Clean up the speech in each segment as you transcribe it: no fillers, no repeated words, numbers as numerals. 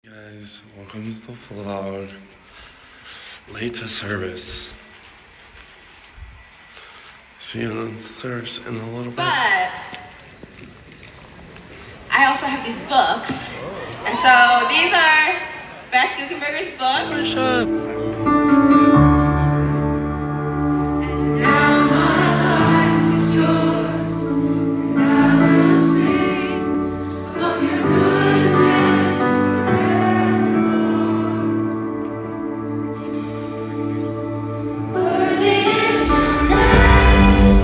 Guys, welcome to the vlog. Late to service. See you in service in a little bit. But I also have these books. And so these are Beth Guckenberger's books. Now my life is yours, and I will sing of your goodness. Worthy is your name,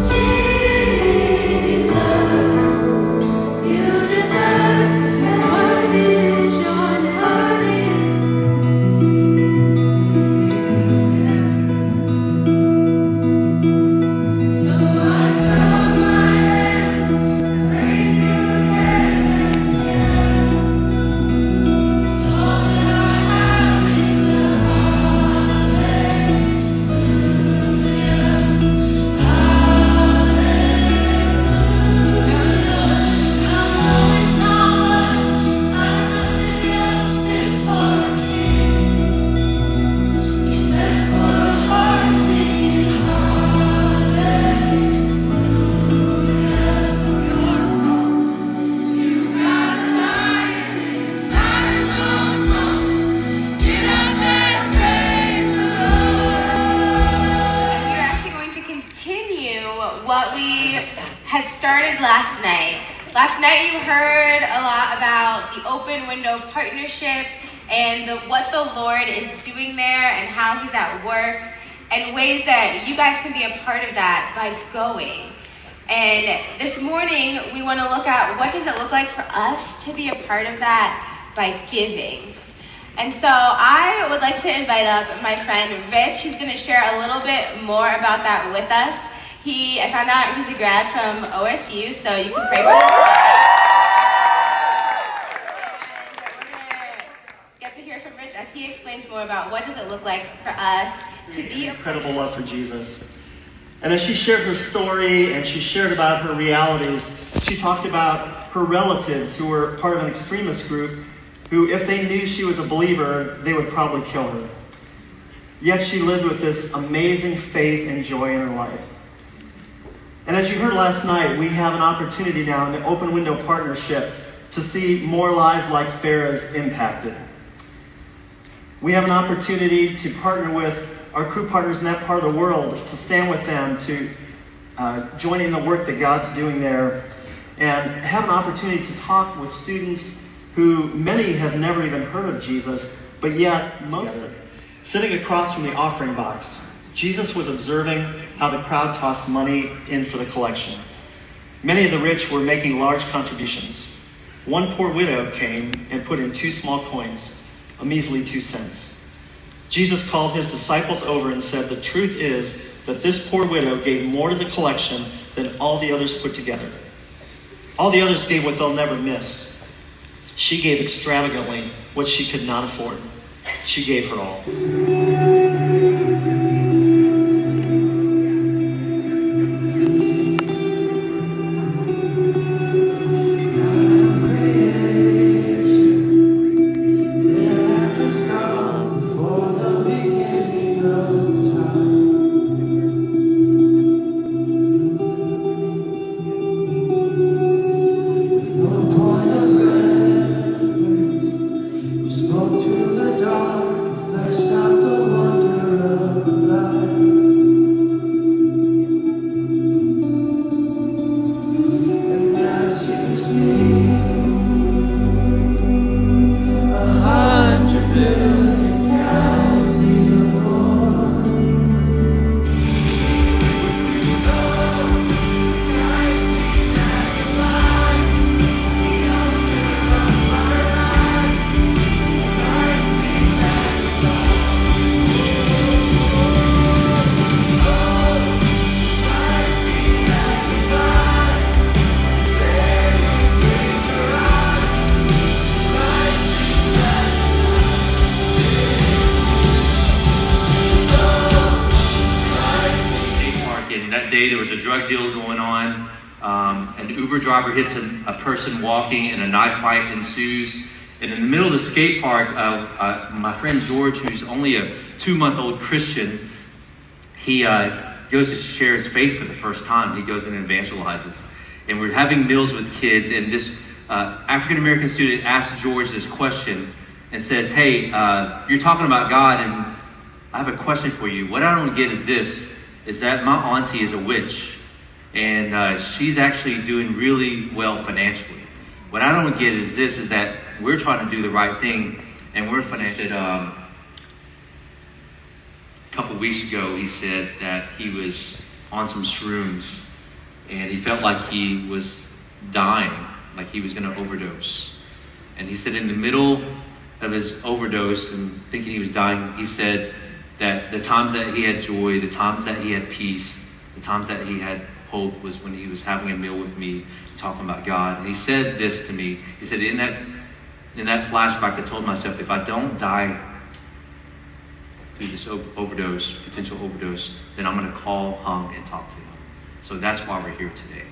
Jesus. You deserve it. Worthy is your name. So I throw my hands, praise you again and again. All that I have is a hallelujah, hallelujah. I know it's not much, I'm nothing else before a king, except for a heart singing hallelujah. Your song, you got a lion inside of those lungs. Get up and praise the Lord. We're actually going to continue what we had started last night. Last night you heard a lot about the open window partnership and what the Lord is doing there and how he's at work and ways that you guys can be a part of that by going. And this morning we want to look at what does it look like for us to be a part of that by giving. And so I would like to invite up my friend Rich, who's going to share a little bit more about that with us. I found out he's a grad from OSU, so you can pray for him today. And we're going to get to hear from Rich as he explains more about what does it look like for us to be a Incredible love for Jesus. And as she shared her story and she shared about her realities, she talked about her relatives who were part of an extremist group who, if they knew she was a believer, they would probably kill her. Yet she lived with this amazing faith and joy in her life. And as you heard last night, we have an opportunity now in the Open Window Partnership to see more lives like Farah's impacted. We have an opportunity to partner with our crew partners in that part of the world, to stand with them, to join in the work that God's doing there, and have an opportunity to talk with students who many have never even heard of Jesus, but yet most of them. Sitting across from the offering box, Jesus was observing how the crowd tossed money in for the collection. Many of the rich were making large contributions. One poor widow came and put in 2 small coins, a measly 2 cents. Jesus called his disciples over and said, "The truth is that this poor widow gave more to the collection than all the others put together. All the others gave what they'll never miss. She gave extravagantly what she could not afford. She gave her all." There was a drug deal going on. An Uber driver hits a person walking and a knife fight ensues. And in the middle of the skate park, my friend George, who's only a 2-month-old Christian, he goes to share his faith for the first time. He goes and evangelizes. And we're having meals with kids, and this African-American student asked George this question and says, hey, you're talking about God, and I have a question for you. What I don't get is this, is that my auntie is a witch, and she's actually doing really well financially. What I don't get is this, is that we're trying to do the right thing, and we're financially. A couple weeks ago, he said that he was on some shrooms, and he felt like he was dying, like he was going to overdose. And he said in the middle of his overdose and thinking he was dying, he said that the times that he had joy, the times that he had peace, the times that he had hope was when he was having a meal with me, talking about God. And he said this to me. He said, in that flashback, I told myself, if I don't die through this potential overdose, then I'm going to call Hung and talk to him. So that's why we're here today.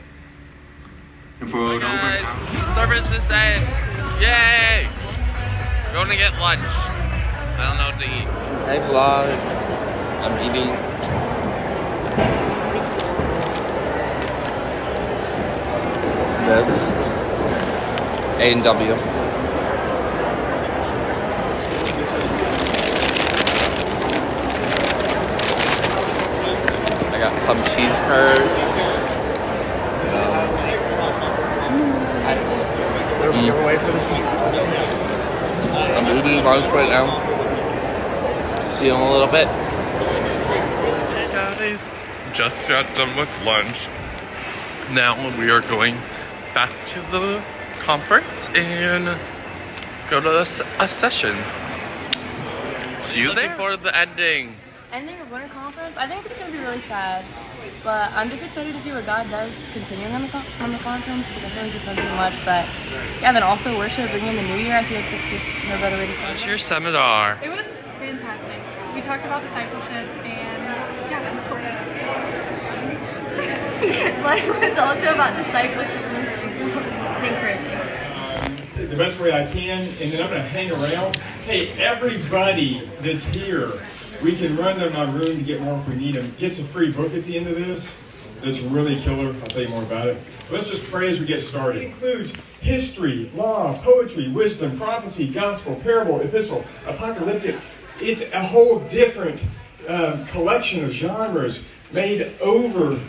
And for Hey guys, service is end. Yay! Going to get lunch. I don't know what to eat. Hey vlog. I'm eating. This A&W. I got some cheese curds. I'm eating lunch right now. See you in a little bit. Hey guys, just got done with lunch. Now we are going back to the conference and go to a session. See you there. Looking forward to the ending. Ending of winter conference, I think it's going to be really sad, but I'm just excited to see what God does continuing on from the conference, because I feel like He's done so much. But yeah, then also worship, bringing in the new year, I feel like that's just no better way to celebrate. What's your seminar? It was fantastic. We talked about discipleship, and yeah, that was cool. Mine was also about discipleship and encouraging. The best way I can, and then I'm going to hang around. Hey, everybody that's here, we can run to my room to get more if we need them. Gets a free book at the end of this that's really killer. I'll tell you more about it. Let's just pray as we get started. It includes history, law, poetry, wisdom, prophecy, gospel, parable, epistle, apocalyptic. It's a whole different collection of genres made over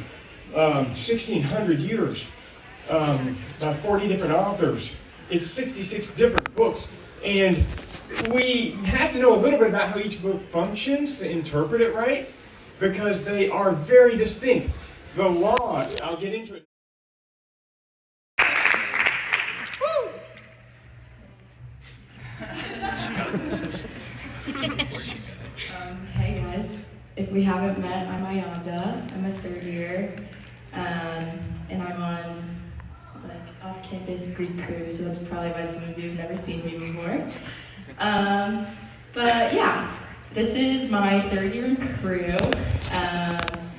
1,600 years by 40 different authors. It's 66 different books. And we have to know a little bit about how each book functions to interpret it right, because they are very distinct. The law, I'll get into it. Hey guys, if we haven't met, I'm Ayanda. I'm a third year, and I'm on off-campus Greek crew, so that's probably why some of you have never seen me before. But yeah, this is my third year in crew.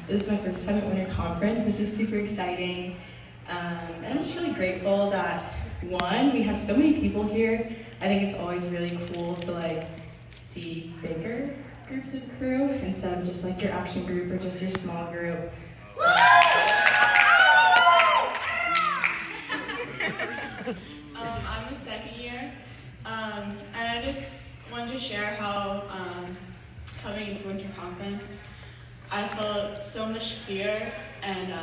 This is my first time at winter conference, which is super exciting. And I'm just really grateful that, one, we have so many people here. I think it's always really cool to see bigger groups of crew instead of just your action group or just your small group. I'm a second year, and I just wanted to share how coming into winter conference, I felt so much fear and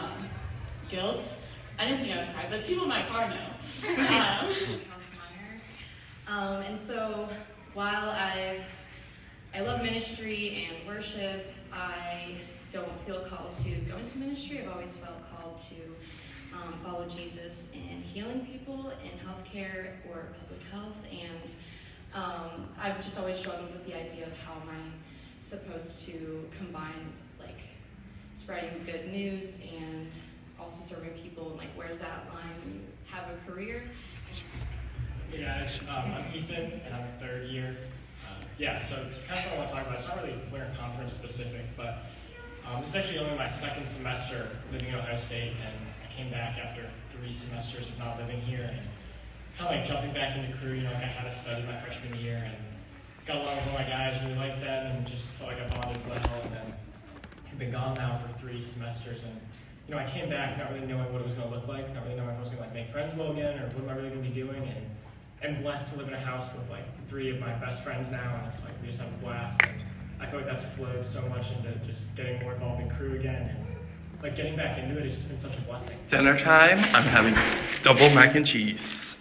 guilt. I didn't think I would cry, but people in my car know. And so while I love ministry and worship, I don't feel called to go into ministry. I've always felt called to follow Jesus in healing people in healthcare or public health, and I've just always struggled with the idea of how am I supposed to combine spreading good news and also serving people, and where's that line when you have a career? Hey guys, I'm Ethan and I'm a third year. So kind of what I want to talk about, it's not really winter conference specific, but this is actually only my second semester living in Ohio State, and I came back after 3 semesters of not living here, and kind of like jumping back into crew. You know, like I had to study my freshman year and got along with all my guys, really liked them, and just felt like I bonded well. And then I've been gone now for 3 semesters, and you know, I came back not really knowing what it was going to look like, not really knowing if I was going to like make friends well again, or what am I really going to be doing. And I'm blessed to live in a house with like 3 of my best friends now, and it's like we just have a blast. And I feel like that's flowed so much into just getting more involved in crew again, and like getting back into it has just been such a blessing. Dinner time. I'm having double mac and cheese.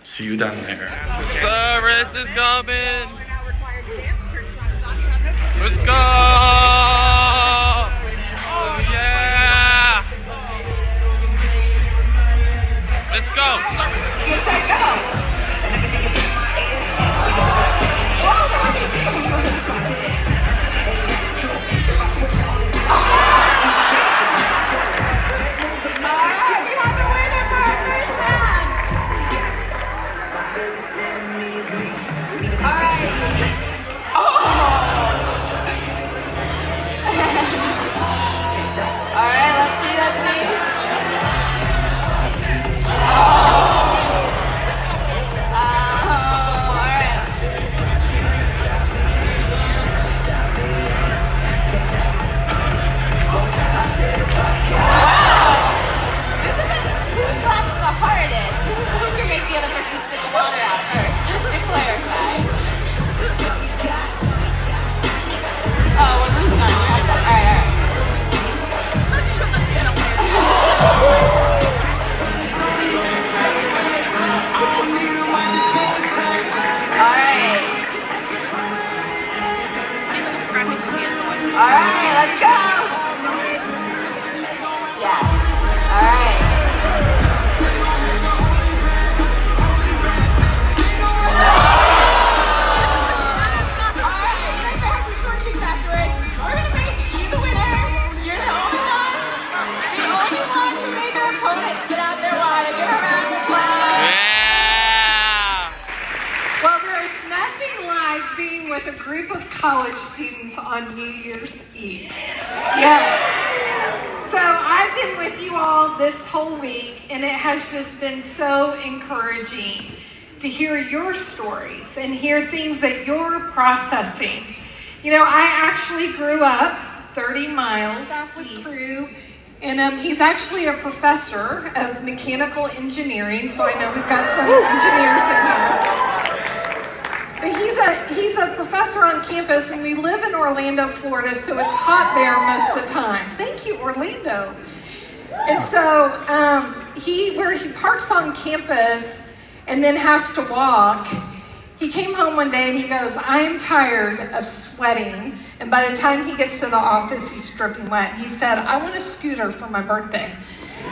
See you down there. Service is coming. Let's go. Oh yeah. Let's go. Let's go. With a group of college students on New Year's Eve. Yeah. So I've been with you all this whole week, and it has just been so encouraging to hear your stories and hear things that you're processing. You know, I actually grew up 30 miles with Crew, and he's actually a professor of mechanical engineering, so I know we've got some engineers in here. But he's a professor on campus, and we live in Orlando, Florida, so it's hot there most of the time. Thank you, Orlando. And so where he parks on campus and then has to walk, he came home one day and he goes, I am tired of sweating. And by the time he gets to the office, he's dripping wet. He said, I want a scooter for my birthday.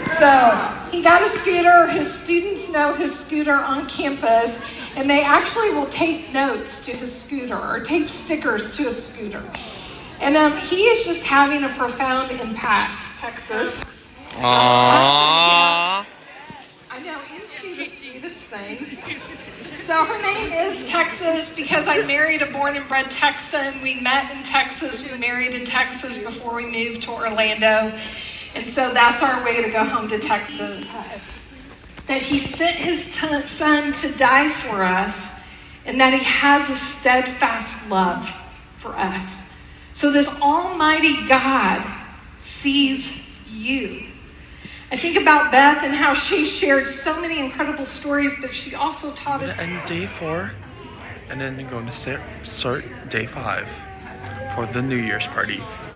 So he got a scooter. His students know his scooter on campus, and they actually will tape notes to his scooter or tape stickers to his scooter. And he is just having a profound impact, Texas. Aww. I know, isn't she the sweetest thing? So her name is Texas because I married a born and bred Texan. We met in Texas. We married in Texas before we moved to Orlando. And so that's our way to go home to Texas. That he sent his son to die for us, and that he has a steadfast love for us. So this almighty God sees you. I think about Beth and how she shared so many incredible stories, but she also taught us. And day 4, and then we're going to start day 5 for the New Year's party.